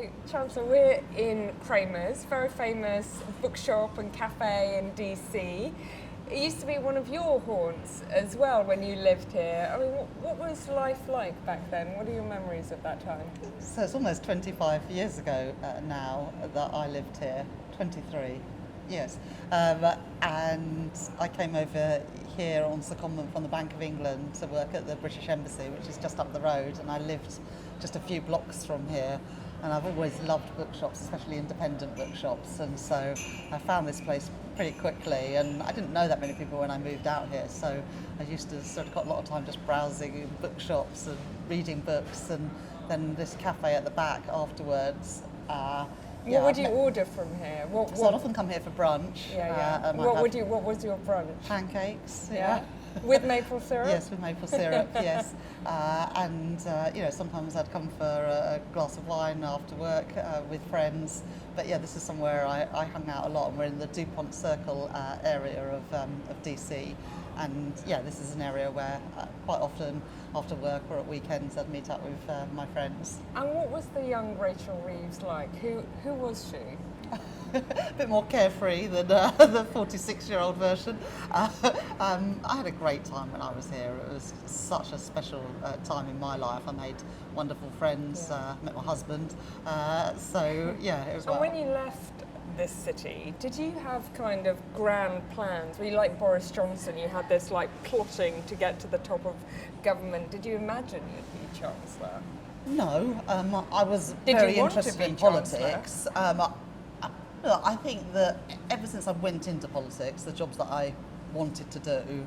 So, Chancellor, we're in Kramer's, very famous bookshop and cafe in DC. It used to be one of your haunts as well when you lived here. I mean, what was life like back then? What are your memories of that time? So it's almost 25 years ago now that I lived here, 23 years. And I came over here on secondment from the Bank of England to work at the British Embassy, which is just up the road, and I lived just a few blocks from here. And I've always loved bookshops, especially independent bookshops, and so I found this place pretty quickly, and I didn't know that many people when I moved out here, so I used to sort of got a lot of time just browsing in bookshops and reading books, and then this cafe at the back afterwards. What would you order from here? So I'd often come here for brunch. Yeah. What was your brunch? Pancakes. Yeah. With maple syrup? Yes, with maple syrup, yes. And sometimes I'd come for a glass of wine after work with friends. But yeah, this is somewhere I hung out a lot, and we're in the DuPont Circle area of DC. And yeah, this is an area where quite often after work or at weekends I'd meet up with my friends. And what was the young Rachel Reeves like? Who was she? A bit more carefree than the 46-year-old version. I had a great time when I was here. It was such a special time in my life. I made wonderful friends, met my husband. So yeah, it was. And when you left this city, did you have kind of grand plans? Were you like Boris Johnson? You had this like plotting to get to the top of government. Did you imagine you'd be Chancellor? No, I was very interested in politics. I think that ever since I went into politics, the jobs that I wanted to do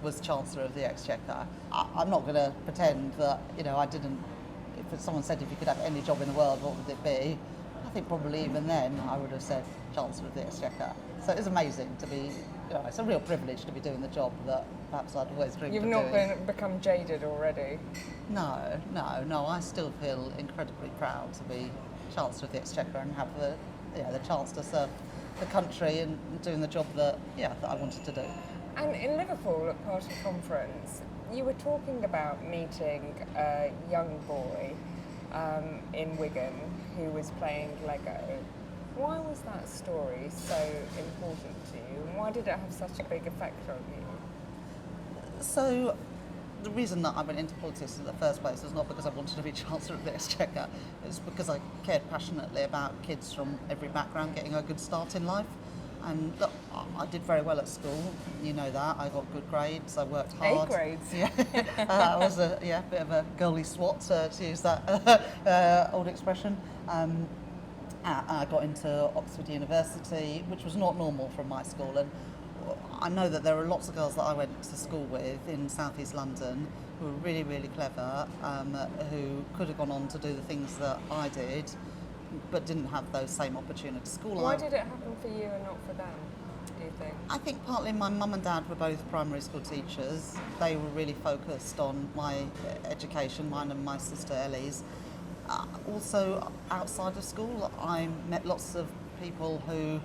was Chancellor of the Exchequer. I'm not going to pretend that, I didn't, if someone said if you could have any job in the world, what would it be? I think probably even then I would have said Chancellor of the Exchequer. So it was amazing to be, it's a real privilege to be doing the job that perhaps I'd always dreamed of doing. You've not become jaded already? No, I still feel incredibly proud to be Chancellor of the Exchequer and have the chance to serve the country and doing the job that I wanted to do. And in Liverpool at Party Conference, you were talking about meeting a young boy in Wigan who was playing Lego. Why was that story so important to you, and why did it have such a big effect on you? So, the reason that I went into politics in the first place was not because I wanted to be Chancellor of the Exchequer. It was because I cared passionately about kids from every background getting a good start in life. And look, I did very well at school. You know that. I got good grades. I worked hard. A grades. Yeah. I was a bit of a girly swat, to use that old expression. I got into Oxford University, which was not normal from my school. And I know that there are lots of girls that I went to school with in South East London who were really, really clever, who could have gone on to do the things that I did, but didn't have those same opportunities. Why did it happen for you and not for them, do you think? I think partly my mum and dad were both primary school teachers. They were really focused on my education, mine and my sister Ellie's. Also, outside of school, I met lots of people who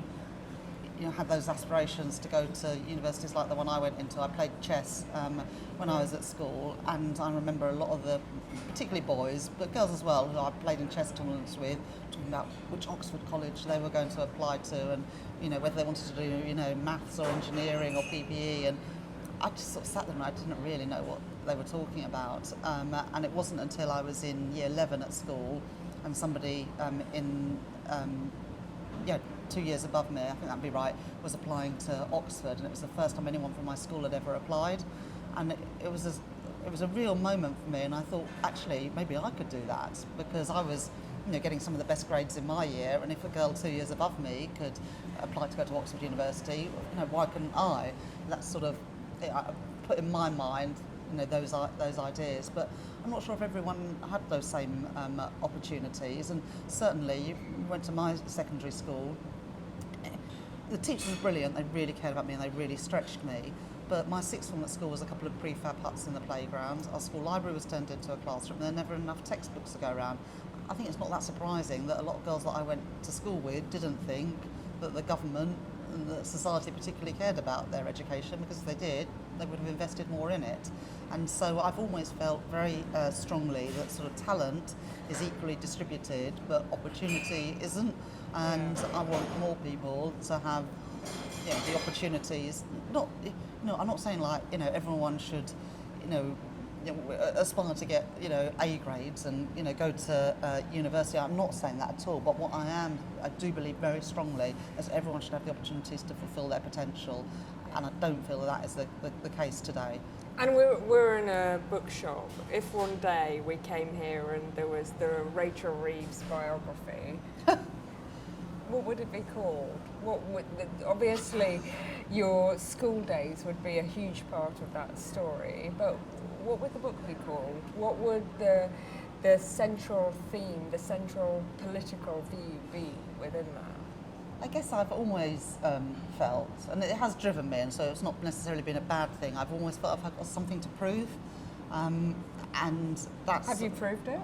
had those aspirations to go to universities like the one I went into. I played chess when I was at school, and I remember a lot of the, particularly boys, but girls as well, who I played in chess tournaments with, talking about which Oxford college they were going to apply to, and whether they wanted to do maths or engineering or PPE. And I just sort of sat there and I didn't really know what they were talking about. And it wasn't until I was in year 11 at school, and somebody in 2 years above me, I think that'd be right, was applying to Oxford, and it was the first time anyone from my school had ever applied, and it was a real moment for me. And I thought, actually, maybe I could do that, because I was getting some of the best grades in my year, and if a girl 2 years above me could apply to go to Oxford University, why couldn't I? That's sort of I put in my mind those ideas, but I'm not sure if everyone had those same opportunities. And certainly, you went to my secondary school. The teachers were brilliant. They really cared about me and they really stretched me. But my sixth form at school was a couple of prefab huts in the playground. Our school library was turned into a classroom. There were never enough textbooks to go around. I think it's not that surprising that a lot of girls that I went to school with didn't think that the government and the society particularly cared about their education, because if they did, they would have invested more in it. And so I've always felt very strongly that sort of talent is equally distributed, but opportunity isn't. And I want more people to have the opportunities. Not, I'm not saying like everyone should, aspire to get A grades and go to university. I'm not saying that at all. But what I do believe very strongly is everyone should have the opportunities to fulfil their potential, and I don't feel that is the case today. And we're in a bookshop. If one day we came here and there was the Rachel Reeves biography, what would it be called? Obviously, your school days would be a huge part of that story, but what would the book be called? What would the central theme, the central political view be within that? I guess I've always felt, and it has driven me, and so it's not necessarily been a bad thing. I've always felt I've got something to prove, and that's. Have you proved it?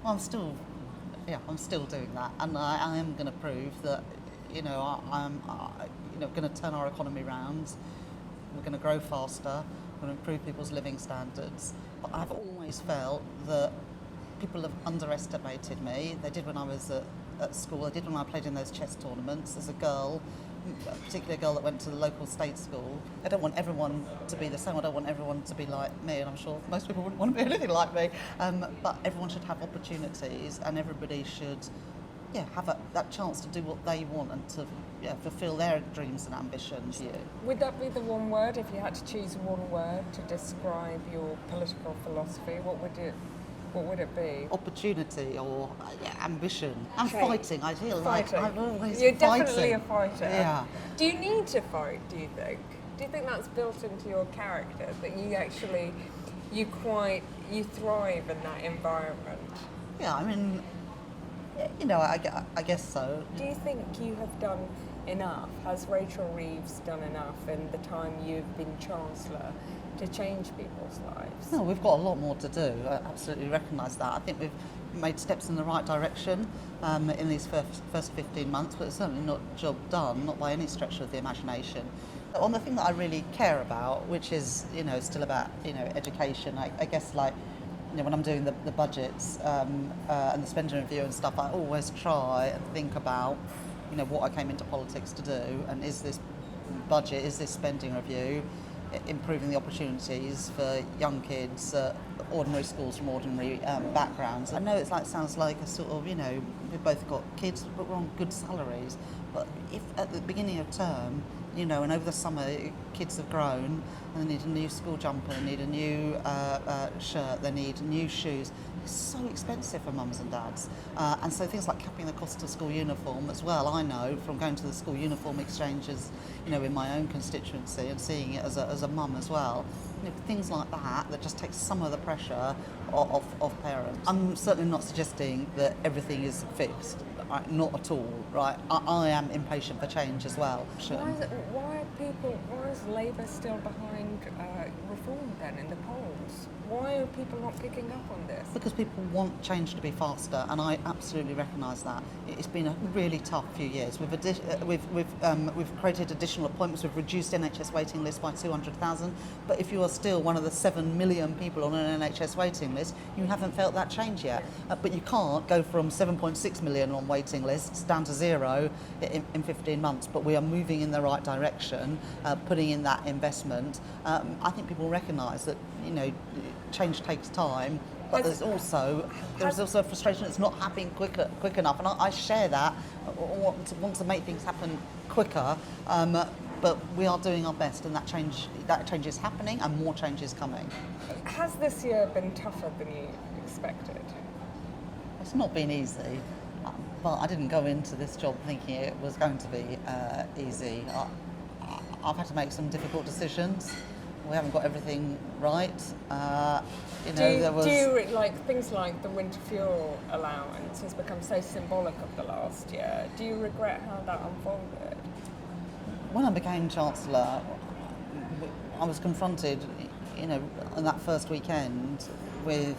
Well, I'm still doing that, and I am going to prove that, I'm going to turn our economy round. We're going to grow faster. We're going to improve people's living standards. But I've always felt that people have underestimated me. They did when I was at school. They did when I played in those chess tournaments as a girl, particularly a girl that went to the local state school. I don't want everyone to be the same. I don't want everyone to be like me, and I'm sure most people wouldn't want to be anything like me. But everyone should have opportunities, and everybody should have that chance to do what they want and to fulfil their dreams and ambitions. Yeah. Would that be the one word, if you had to choose one word to describe your political philosophy? What would it be? Opportunity or ambition. I'm Okay. Fighting. I feel like I'm always You're fighting. definitely a fighter. Yeah. Do you need to fight, do you think? Do you think that's built into your character, that you actually, you thrive in that environment? Yeah, I mean, I guess so. Do you think you have done enough? Has Rachel Reeves done enough in the time you've been Chancellor to change people's lives? No, we've got a lot more to do. I absolutely recognise that. I think we've made steps in the right direction in these first 15 months, but it's certainly not job done, not by any stretch of the imagination. On the thing that I really care about, which is, still about, education, I guess like, when I'm doing the budgets and the spending review and stuff, I always try and think about, what I came into politics to do, and is this budget, is this spending review improving the opportunities for young kids at ordinary schools from ordinary backgrounds. I know it sounds like a sort of, we've both got kids, but we're on good salaries. But if at the beginning of term, and over the summer kids have grown and they need a new school jumper, they need a new shirt, they need new shoes. It's so expensive for mums and dads. And so things like capping the cost of school uniform as well, I know from going to the school uniform exchanges, in my own constituency and seeing it as a mum as well. Things like that just takes some of the pressure off parents. I'm certainly not suggesting that everything is fixed. Right, not at all, right? I am impatient for change as well. Sure. Why is Labour still behind reform then in the polls? Why are people not picking up on this? Because people want change to be faster, and I absolutely recognise that. It's been a really tough few years. We've created additional appointments, we've reduced NHS waiting lists by 200,000, but if you are still one of the 7 million people on an NHS waiting list, you haven't felt that change yet. But you can't go from 7.6 million on waiting lists down to 0 in 15 months, but we are moving in the right direction, putting in that investment. I think people recognise that, change takes time, but there's also a frustration that's not happening quick enough, and I share that. I want to make things happen quicker, but we are doing our best, and that change is happening, and more change is coming. Has this year been tougher than you expected? It's not been easy, but I didn't go into this job thinking it was going to be easy. I've had to make some difficult decisions. We haven't got everything right. Do you like things like the winter fuel allowance has become so symbolic of the last year? Do you regret how that unfolded? When I became Chancellor, I was confronted, on that first weekend with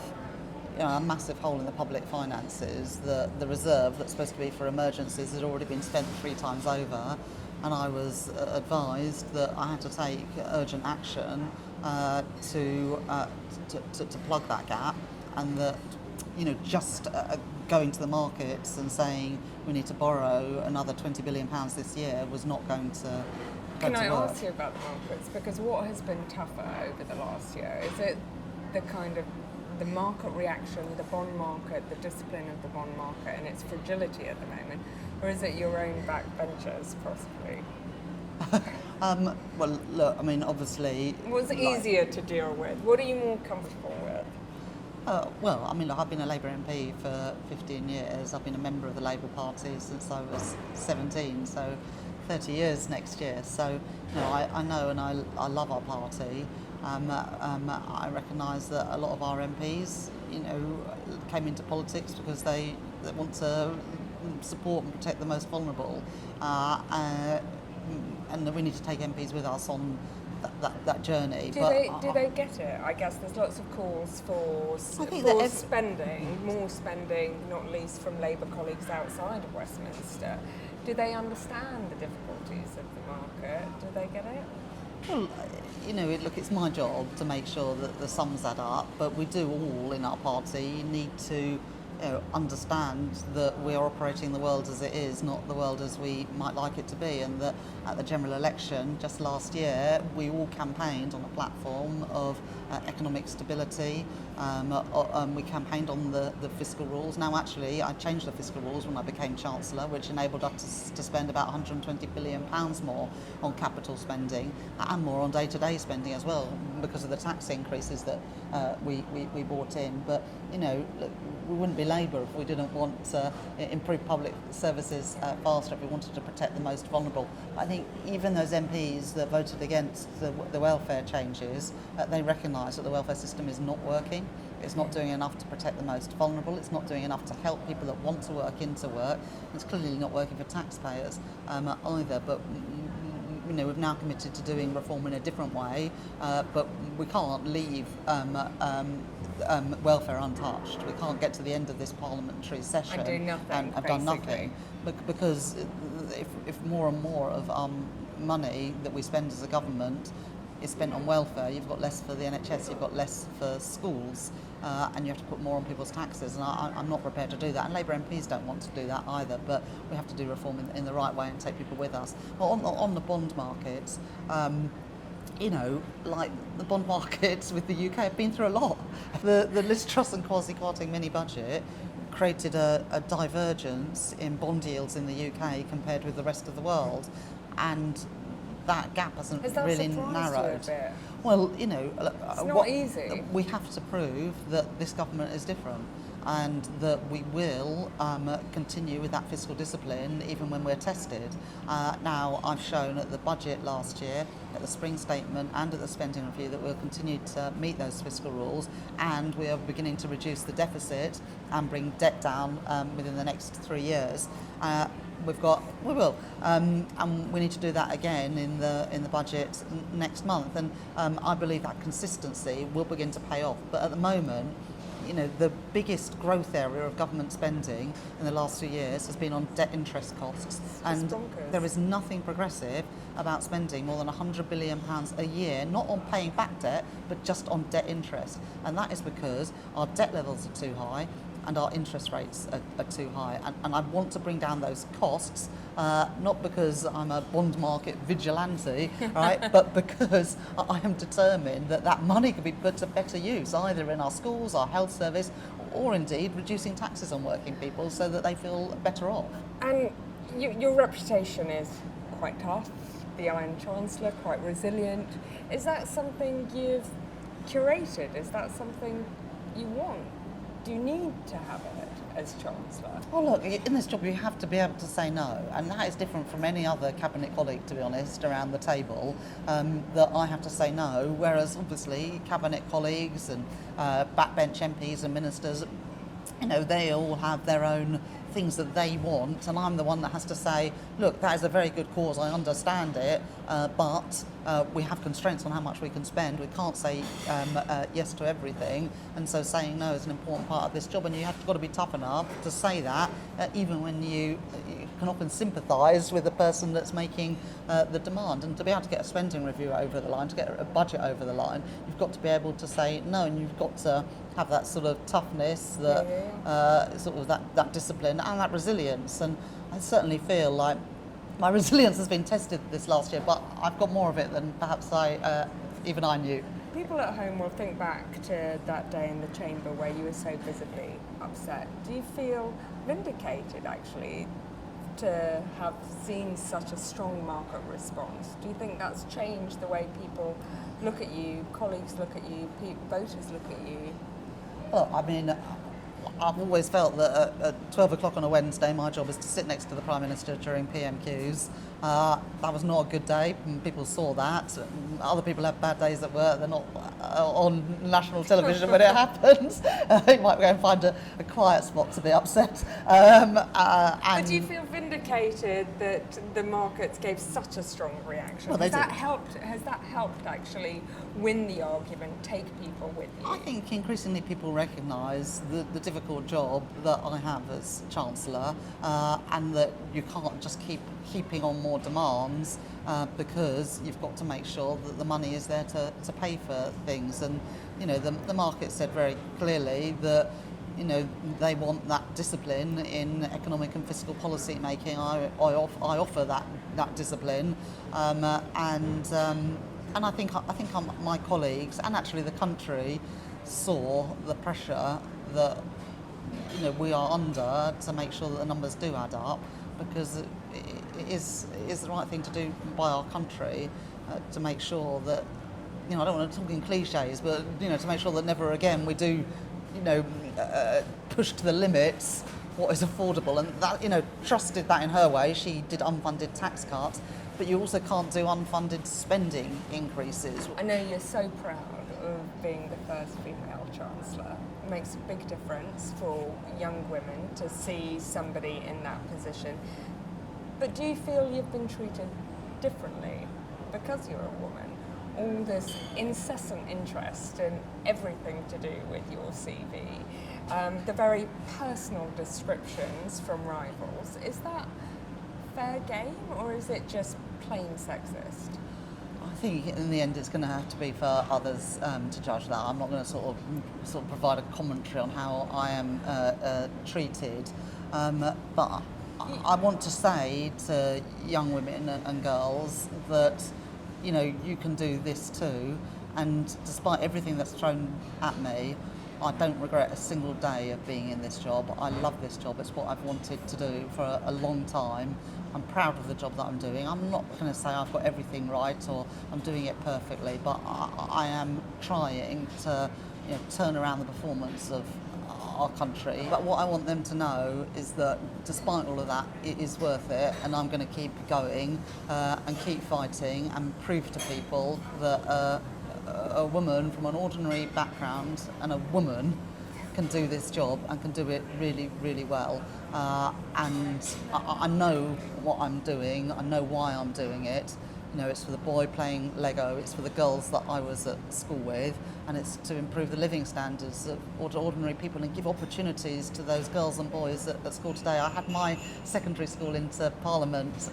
a massive hole in the public finances. The reserve that's supposed to be for emergencies had already been spent 3 times over. and I was advised that I had to take urgent action to plug that gap, and that just going to the markets and saying we need to borrow another £20 billion this year was not going to. Can I ask you about the markets? Because what has been tougher over the last year? Is it the kind of the market reaction, the bond market, the discipline of the bond market and its fragility at the moment? Or is it your own backbenchers, possibly? Well, look, I mean, obviously. What's easier to deal with? What are you more comfortable with? Well, I mean, look, I've been a Labour MP for 15 years. I've been a member of the Labour Party since I was 17, so 30 years next year. So, I know and I love our party. I recognise that a lot of our MPs, came into politics because they want to support and protect the most vulnerable, and that we need to take MPs with us on that journey. Do they get it? I guess there's lots of calls for spending, more spending, not least from Labour colleagues outside of Westminster. Do they understand the difficulties of the market? Do they get it? Well, look, it's my job to make sure that the sums add up, but we do all in our party need to understand that we are operating the world as it is, not the world as we might like it to be, and that at the general election just last year we all campaigned on a platform of economic stability. We campaigned on the fiscal rules. Now actually I changed the fiscal rules when I became Chancellor, which enabled us to spend about £120 billion more on capital spending and more on day-to-day spending as well, because of the tax increases that we brought in. But look, we wouldn't be Labour if we didn't want to improve public services faster, if we wanted to protect the most vulnerable. I think even those MPs that voted against the welfare changes, they recognise that the welfare system is not working. It's not doing enough to protect the most vulnerable. It's not doing enough to help people that want to work into work. It's clearly not working for taxpayers either. But we've now committed to doing reform in a different way, but we can't leave welfare untouched. We can't get to the end of this parliamentary session and do nothing, and have done nothing, because if more and more of our money that we spend as a government is spent on welfare, you've got less for the NHS, you've got less for schools, and you have to put more on people's taxes, and I'm not prepared to do that, and Labour MPs don't want to do that either, but we have to do reform in the right way and take people with us. Well, on the bond markets, like the bond markets with the UK have been through a lot. The Liz Truss and Kwasi Kwarteng mini budget created a divergence in bond yields in the UK compared with the rest of the world, and that gap hasn't really narrowed. You a bit? Well, it's not easy. We have to prove that this government is different, and that we will continue with that fiscal discipline even when we're tested. Now, I've shown at the budget last year, at the spring statement and at the spending review, that we'll continue to meet those fiscal rules, and we are beginning to reduce the deficit and bring debt down within the next 3 years. We will, and we need to do that again in the budget next month, and I believe that consistency will begin to pay off. But at the moment, the biggest growth area of government spending in the last 2 years has been on debt interest costs, and there is nothing progressive about spending more than £100 billion a year, not on paying back debt, but just on debt interest, and that is because our debt levels are too high and our interest rates are too high. And I want to bring down those costs, not because I'm a bond market vigilante, right, but because I am determined that money can be put to better use, either in our schools, our health service, or indeed reducing taxes on working people so that they feel better off. And your reputation is quite tough, the Iron Chancellor, quite resilient. Is that something you've curated? Is that something you want? Do you need to have it as Chancellor? Well, look, in this job you have to be able to say no, and that is different from any other cabinet colleague, to be honest, around the table, that I have to say no, whereas obviously cabinet colleagues and backbench MPs and ministers, they all have their own things that they want, and I'm the one that has to say, look, that is a very good cause, I understand it, but we have constraints on how much we can spend. We can't say yes to everything, and so saying no is an important part of this job, and you have got to be tough enough to say that, even when you can often sympathise with the person that's making the demand. And to be able to get a spending review over the line, to get a budget over the line, you've got to be able to say no, and you've got to have that sort of toughness, that sort of that discipline and that resilience. And I certainly feel like my resilience has been tested this last year, but I've got more of it than perhaps even I knew. People at home will think back to that day in the chamber where you were so visibly upset. Do you feel vindicated, actually, to have seen such a strong market response? Do you think that's changed the way people look at you, colleagues look at you, voters look at you? Well, I mean, I've always felt that at 12 o'clock on a Wednesday, my job is to sit next to the Prime Minister during PMQs. That was not a good day, and people saw that. Other people have bad days at work, they're not on national television when it happens. You might go and find a quiet spot to be upset. But do you feel vindicated that the markets gave such a strong reaction? Well, has that helped actually win the argument, take people with you? I think increasingly people recognise the difficult job that I have as Chancellor, and that you can't just keep heaping on more demands because you've got to make sure that the money is there to pay for things. And you know, the market said very clearly that, you know, they want that discipline in economic and fiscal policy making. I offer that discipline, and I think my colleagues and actually the country saw the pressure that, you know, we are under to make sure that the numbers do add up, because it is the right thing to do by our country, to make sure that, you know, I don't want to talk in cliches, but, you know, to make sure that never again we do, you know, push to the limits what is affordable. And that, you know, Truss did that in her way. She did unfunded tax cuts, but you also can't do unfunded spending increases. I know you're so proud of being the first female Chancellor. It makes a big difference for young women to see somebody in that position. But do you feel you've been treated differently because you're a woman? All this incessant interest in everything to do with your CV, the very personal descriptions from rivals, is that fair game, or is it just plain sexist? I think in the end it's going to have to be for others to judge that. I'm not going to sort of provide a commentary on how I am treated, but I want to say to young women and girls that, you know, you can do this too, and despite everything that's thrown at me, I don't regret a single day of being in this job. I love this job. It's what I've wanted to do for a long time. I'm proud of the job that I'm doing. I'm not going to say I've got everything right or I'm doing it perfectly, but I am trying to, you know, turn around the performance of our country. But what I want them to know is that despite all of that, it is worth it, and I'm going to keep going and keep fighting and prove to people that a woman from an ordinary background and a woman can do this job and can do it really, really well. And I know what I'm doing, I know why I'm doing it. You know, it's for the boy playing Lego, it's for the girls that I was at school with, and it's to improve the living standards of ordinary people and give opportunities to those girls and boys at school today. I had my secondary school into Parliament,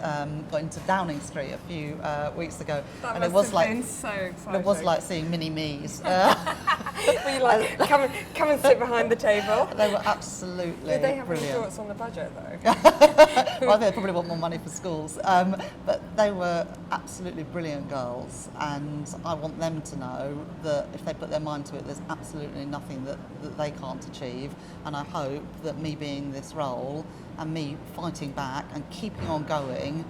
got into Downing Street a few weeks ago, That and it must was have like been so exciting. it was like seeing mini-me's. Were you like, come and sit behind the table? They were absolutely Did they have brilliant. any thoughts on the budget though? Well, they probably want more money for schools, but they were absolutely brilliant girls, and I want them to know that if they put their mind to it, there's absolutely nothing that they can't achieve. And I hope that me being this role and me fighting back and keeping on going,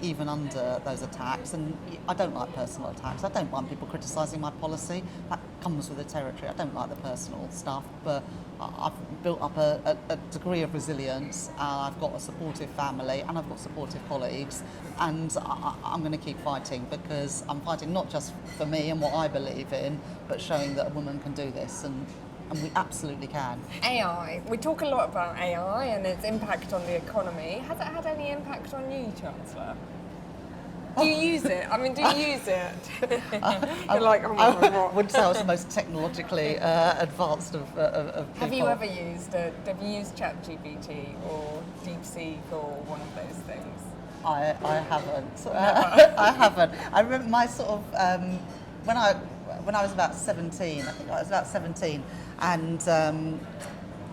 even under those attacks, and I don't like personal attacks. I don't mind people criticising my policy. That comes with the territory. I don't like the personal stuff, but I've built up a degree of resilience. I've got a supportive family and I've got supportive colleagues, and I'm going to keep fighting, because I'm fighting not just for me and what I believe in, but showing that a woman can do this. And and we absolutely can. AI. We talk a lot about AI and its impact on the economy. Has it had any impact on you, Chancellor? Do you use it? I mean, do you use it? You're like, oh my God, I what? wouldn't say I was the most technologically advanced of people. Have you ever used ChatGPT or DeepSeek or one of those things? I haven't. I haven't. I remember my sort of when I was about 17. I think I was about 17, and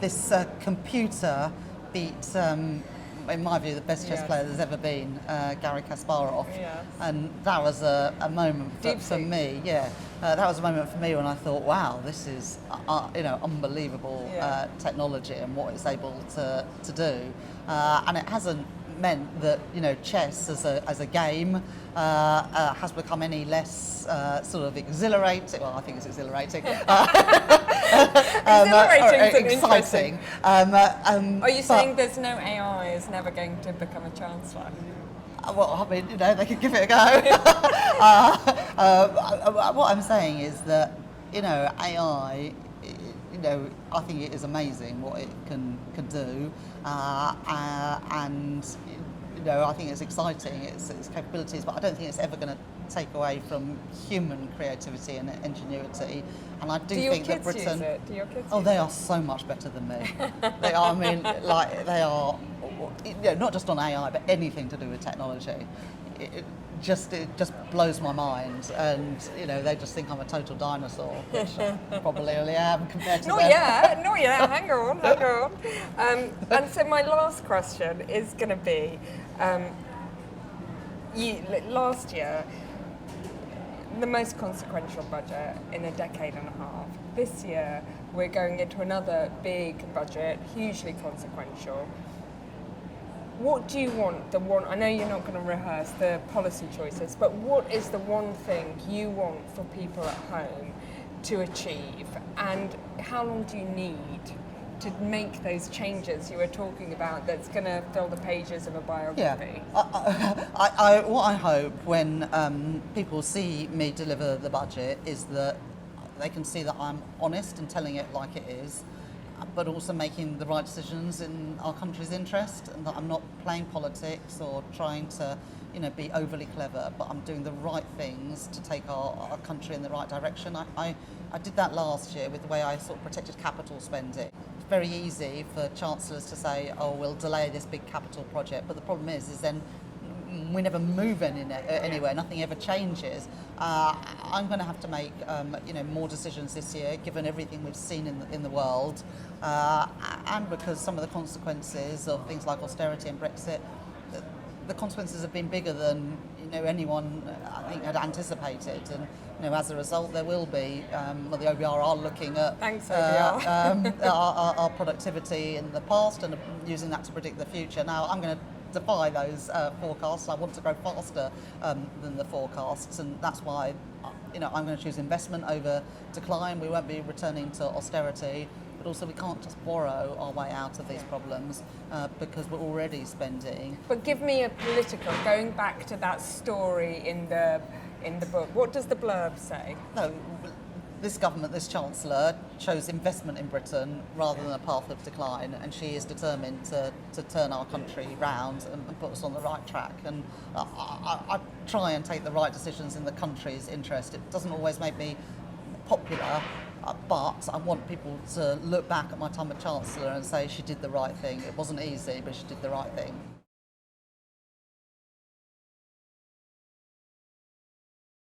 this computer beat, in my view, the best chess Yes. player there's ever been, Garry Kasparov. Yes. And that was a moment for DeepSeek. me. Yeah, that was a moment for me when I thought, wow, this is unbelievable Yeah. technology and what it's able to do, and it hasn't meant that chess as a game has become any less sort of exhilarating. Well, I think it's exhilarating. Exhilarating's an exciting. Are you saying there's no AI is never going to become a chancellor? Well, I mean, they could give it a go. What I'm saying is that AI. I think it is amazing what it can do, and I think it's exciting, its capabilities, but I don't think it's ever going to take away from human creativity and ingenuity. And I do think that Britain. Use it? Do your kids? Oh, use they it? are so much better than me. They are. I mean, like they are. Not just on AI, but anything to do with technology. It just blows my mind, and they just think I'm a total dinosaur, which I probably only am compared to Not them. yet. Hang on. And so my last question is going to be, last year, the most consequential budget in a decade and a half. This year, we're going into another big budget, hugely consequential. What do you want? I know you're not going to rehearse the policy choices, but what is the one thing you want for people at home to achieve? And how long do you need to make those changes you were talking about that's going to fill the pages of a biography? Yeah. What I hope when people see me deliver the budget is that they can see that I'm honest and telling it like it is, but also making the right decisions in our country's interest, and that I'm not playing politics or trying to be overly clever, but I'm doing the right things to take our country in the right direction. I did that last year with the way I sort of protected capital spending. It's very easy for chancellors to say, oh, we'll delay this big capital project, but the problem is then we never move anywhere, nothing ever changes. I'm going to have to make more decisions this year, given everything we've seen in the world, and because some of the consequences of things like austerity and Brexit, the consequences have been bigger than anyone I think had anticipated, and as a result there will be. The OBR are looking at Thanks, OBR. our productivity in the past and using that to predict the future. Now I'm going to defy those forecasts. I want to grow faster than the forecasts, and that's why I'm going to choose investment over decline. We won't be returning to austerity, but also we can't just borrow our way out of these problems because we're already spending. But give me a political, going back to that story in the book. What does the blurb say? No, this government, this Chancellor, chose investment in Britain rather than a path of decline, and she is determined to turn our country round and put us on the right track. And I try and take the right decisions in the country's interest. It doesn't always make me popular, but I want people to look back at my time as Chancellor and say she did the right thing. It wasn't easy, but she did the right thing.